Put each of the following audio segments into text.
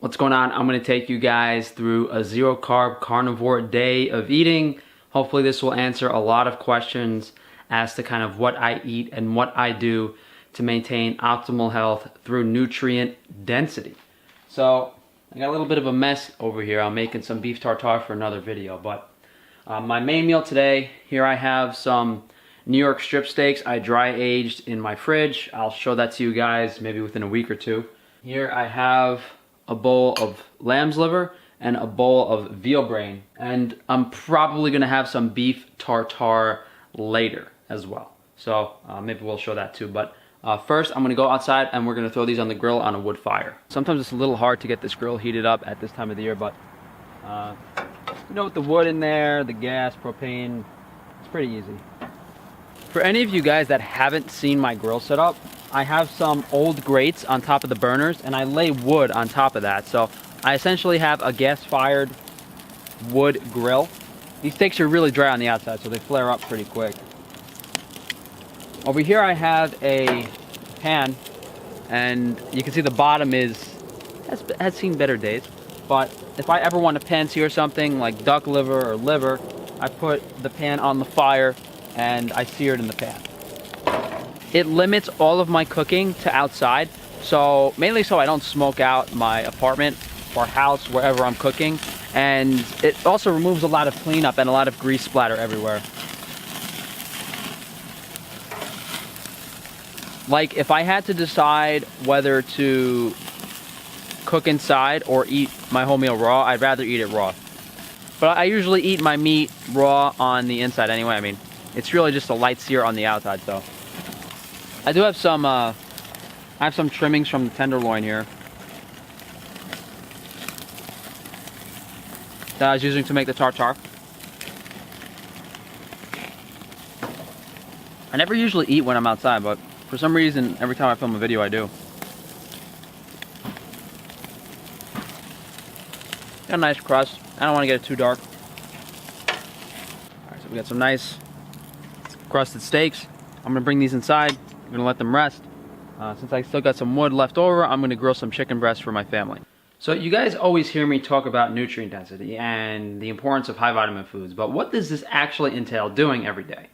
What's going on? I'm going to take you guys through a zero carb carnivore day of eating. Hopefully this will answer a lot of questions as to kind of what I eat and what I do to maintain optimal health through nutrient density. So I got a little bit of a mess over here. I'm making some beef tartare for another video, but my main meal today, here I have some New York strip steaks I dry aged in my fridge. I'll show that to you guys maybe within a week or two. Here I have a bowl of lamb's liver and a bowl of veal brain, and I'm probably gonna have some beef tartare later as well, so maybe we'll show that too. But first I'm gonna go outside and we're gonna throw these on the grill on a wood fire. Sometimes it's a little hard to get this grill heated up at this time of the year, but you know, with the wood in there, the gas, propane, it's pretty easy. For any of you guys that haven't seen my grill setup, I have some old grates on top of the burners and I lay wood on top of that. So I essentially have a gas-fired wood grill. These steaks are really dry on the outside, so they flare up pretty quick. Over here I have a pan, and you can see the bottom has seen better days. But if I ever want to pan sear something like duck liver or liver, I put the pan on the fire and I sear it in the pan. It limits all of my cooking to outside, so mainly so I don't smoke out my apartment or house wherever I'm cooking, and it also removes a lot of cleanup and a lot of grease splatter everywhere. Like if I had to decide whether to cook inside or eat my whole meal raw, I'd rather eat it raw. But I usually eat my meat raw on the inside anyway. I mean, it's really just a light sear on the outside, so. I do have some, I have some trimmings from the tenderloin here that I was using to make the tartare. I never usually eat when I'm outside, but for some reason, every time I film a video, I do. Got a nice crust. I don't want to get it too dark. Alright, so we got some nice crusted steaks. I'm gonna bring these inside. I'm gonna let them rest. Since I still got some wood left over, I'm gonna grill some chicken breast for my family. So you guys always hear me talk about nutrient density and the importance of high vitamin foods, but what does this actually entail doing every day?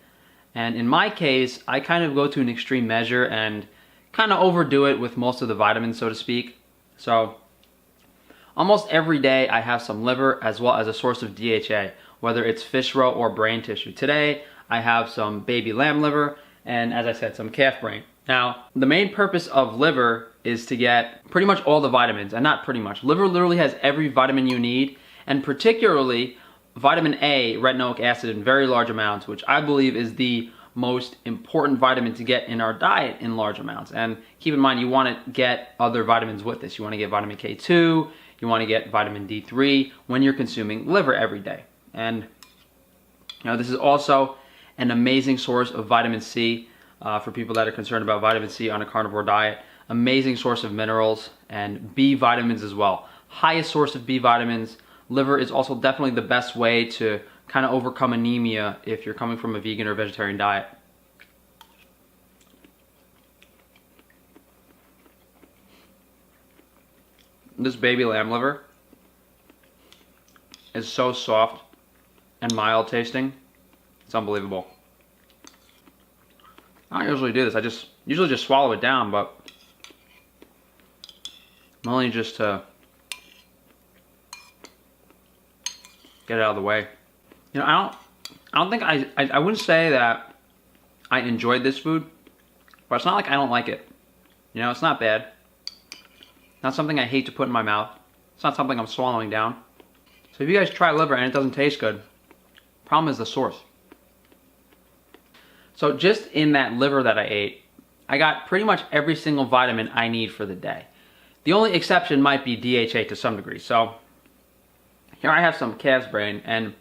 And in my case, I kind of go to an extreme measure and kind of overdo it with most of the vitamins, so to speak. So almost every day I have some liver as well as a source of DHA, whether it's fish roe or brain tissue. Today I have some baby lamb liver and, as I said, some calf brain. Now, the main purpose of liver is to get pretty much all the vitamins, and not pretty much. Liver literally has every vitamin you need, and particularly vitamin A, retinoic acid, in very large amounts, which I believe is the most important vitamin to get in our diet in large amounts. And keep in mind, you want to get other vitamins with this. You want to get vitamin K2, you want to get vitamin D3 when you're consuming liver every day. And you know, this is also an amazing source of vitamin C for people that are concerned about vitamin C on a carnivore diet. Amazing source of minerals and B vitamins as well. Highest source of B vitamins. Liver is also definitely the best way to kind of overcome anemia if you're coming from a vegan or vegetarian diet. This baby lamb liver is so soft and mild tasting. It's unbelievable. I don't usually do this. I usually just swallow it down, but only just to get it out of the way. You know, I don't think I wouldn't say that I enjoyed this food, but it's not like I don't like it. You know, it's not bad. Not something I hate to put in my mouth. It's not something I'm swallowing down. So if you guys try liver and it doesn't taste good, problem is the source. So just in that liver that I ate, I got pretty much every single vitamin I need for the day. The only exception might be DHA to some degree. So here I have some calf's brain, and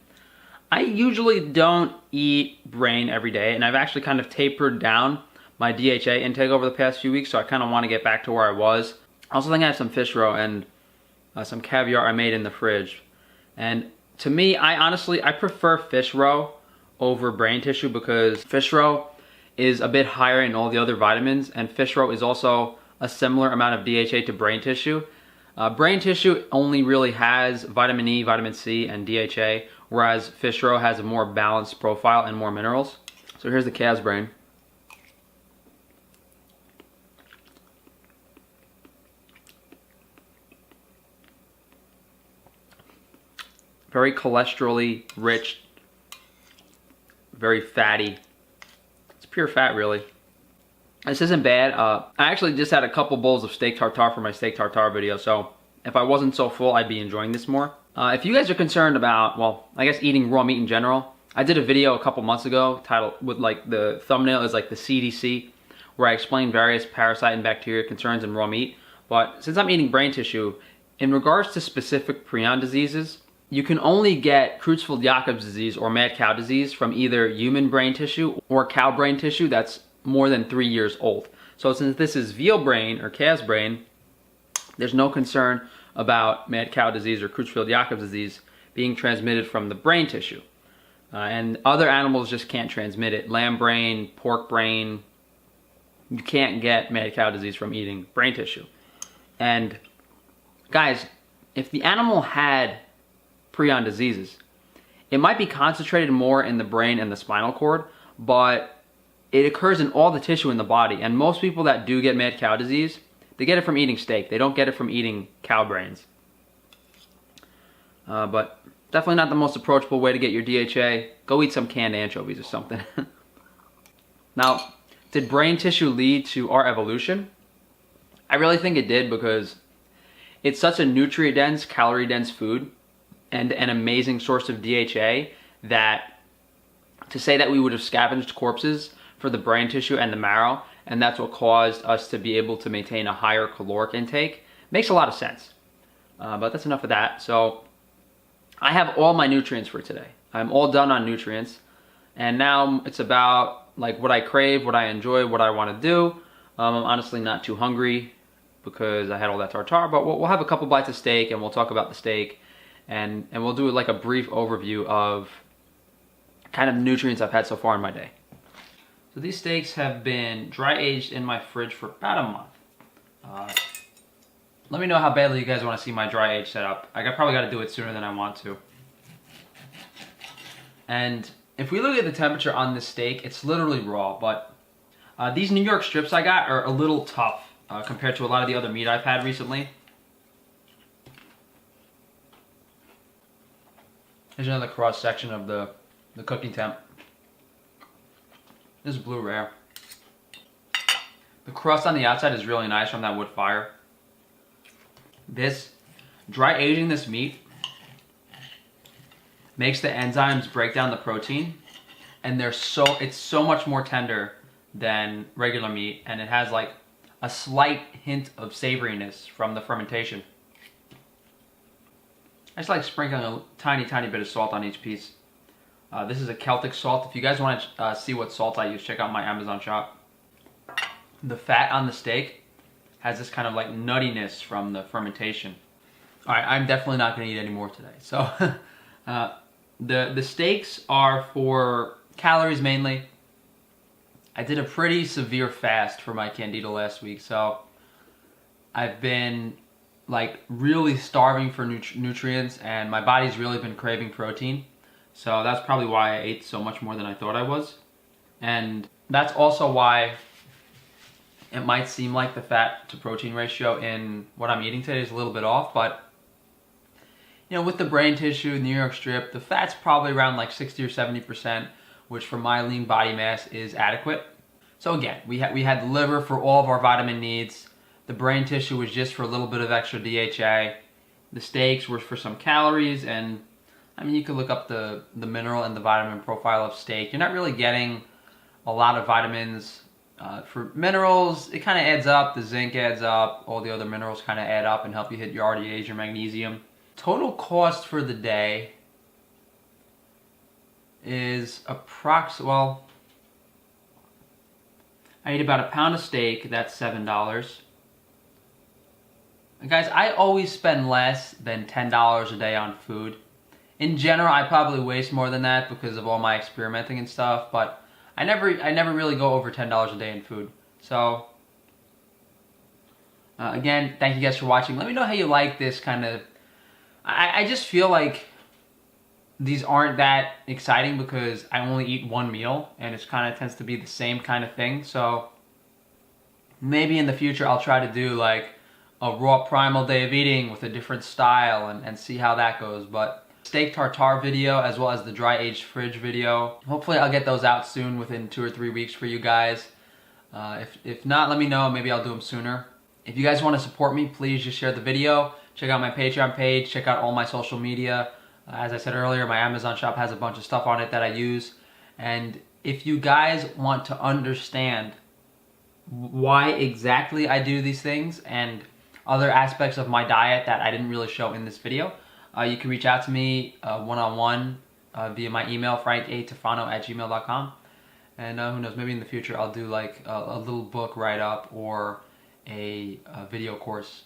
I usually don't eat brain every day, and I've actually kind of tapered down my DHA intake over the past few weeks, so I kind of want to get back to where I was. I also think I have some fish roe and some caviar I made in the fridge. And to me, I prefer fish roe over brain tissue because fish roe is a bit higher in all the other vitamins, and fish roe is also a similar amount of DHA to brain tissue. Brain tissue only really has vitamin E, vitamin C, and DHA, whereas fish roe has a more balanced profile and more minerals. So here's the calf's brain. Very cholesterol-y, rich, very fatty. It's pure fat, really. This isn't bad. I actually just had a couple bowls of steak tartare for my steak tartare video, so if I wasn't so full, I'd be enjoying this more. If you guys are concerned about, well, I guess eating raw meat in general, I did a video a couple months ago titled, with like the thumbnail is like the CDC, where I explained various parasite and bacteria concerns in raw meat. But since I'm eating brain tissue, in regards to specific prion diseases, you can only get Creutzfeldt-Jakob's disease or mad cow disease from either human brain tissue or cow brain tissue that's more than 3 years old. So since this is veal brain or calf's brain, there's no concern about mad cow disease or Creutzfeldt-Jakob's disease being transmitted from the brain tissue. And other animals just can't transmit it. Lamb brain, pork brain, you can't get mad cow disease from eating brain tissue. And guys, if the animal had prion diseases, it might be concentrated more in the brain and the spinal cord, but it occurs in all the tissue in the body. And most people that do get mad cow disease, they get it from eating steak. They don't get it from eating cow brains. But definitely not the most approachable way to get your DHA. Go eat some canned anchovies or something. Now, did brain tissue lead to our evolution? I really think it did, because it's such a nutrient-dense, calorie-dense food and an amazing source of DHA that to say that we would have scavenged corpses for the brain tissue and the marrow, and that's what caused us to be able to maintain a higher caloric intake, makes a lot of sense. But that's enough of that. So I have all my nutrients for today. I'm all done on nutrients, and now it's about like what I crave, what I enjoy, what I want to do. I'm honestly not too hungry because I had all that tartare, but we'll have a couple bites of steak and we'll talk about the steak, and we'll do like a brief overview of kind of nutrients I've had so far in my day. So these steaks have been dry aged in my fridge for about a month. Let me know how badly you guys want to see my dry age setup. I probably got to do it sooner than I want to. And if we look at the temperature on this steak, it's literally raw, but these New York strips I got are a little tough compared to a lot of the other meat I've had recently. Here's another cross section of the cooking temp. This is blue rare. The crust on the outside is really nice from that wood fire. This dry aging this meat makes the enzymes break down the protein, and it's so much more tender than regular meat, and it has like a slight hint of savoriness from the fermentation. I just like sprinkling a tiny bit of salt on each piece. This is a Celtic salt. If you guys want to see what salt I use, check out my Amazon shop. The fat on the steak has this kind of like nuttiness from the fermentation. All right, I'm definitely not going to eat any more today. So the steaks are for calories mainly. I did a pretty severe fast for my candida last week, so I've been like really starving for nutrients, and my body's really been craving protein. So that's probably why I ate so much more than I thought I was. And that's also why it might seem like the fat to protein ratio in what I'm eating today is a little bit off, but you know, with the brain tissue, New York strip, the fat's probably around like 60 or 70%, which for my lean body mass is adequate. So again, we had the liver for all of our vitamin needs. The brain tissue was just for a little bit of extra DHA. The steaks were for some calories, and I mean, you could look up the mineral and the vitamin profile of steak. You're not really getting a lot of vitamins. For minerals, it kind of adds up. The zinc adds up. All the other minerals kind of add up and help you hit your RDAs, your magnesium. Total cost for the day is well, I ate about a pound of steak. That's $7. And guys, I always spend less than $10 a day on food. In general, I probably waste more than that because of all my experimenting and stuff, but I never really go over $10 a day in food. So Again, thank you guys for watching. Let me know how you like this kind of... I just feel like these aren't that exciting because I only eat one meal, and it kind of tends to be the same kind of thing. So maybe in the future I'll try to do like a raw primal day of eating with a different style and see how that goes. But steak tartare video as well as the dry aged fridge video, hopefully I'll get those out soon, within 2 or 3 weeks for you guys. If not, let me know, maybe I'll do them sooner. If you guys want to support me, please just share the video, check out my Patreon page, check out all my social media. As I said earlier, my Amazon shop has a bunch of stuff on it that I use. And if you guys want to understand why exactly I do these things and other aspects of my diet that I didn't really show in this video, you can reach out to me one-on-one via my email, frankatefano@gmail.com. And who knows, maybe in the future I'll do like a little book write-up or a video course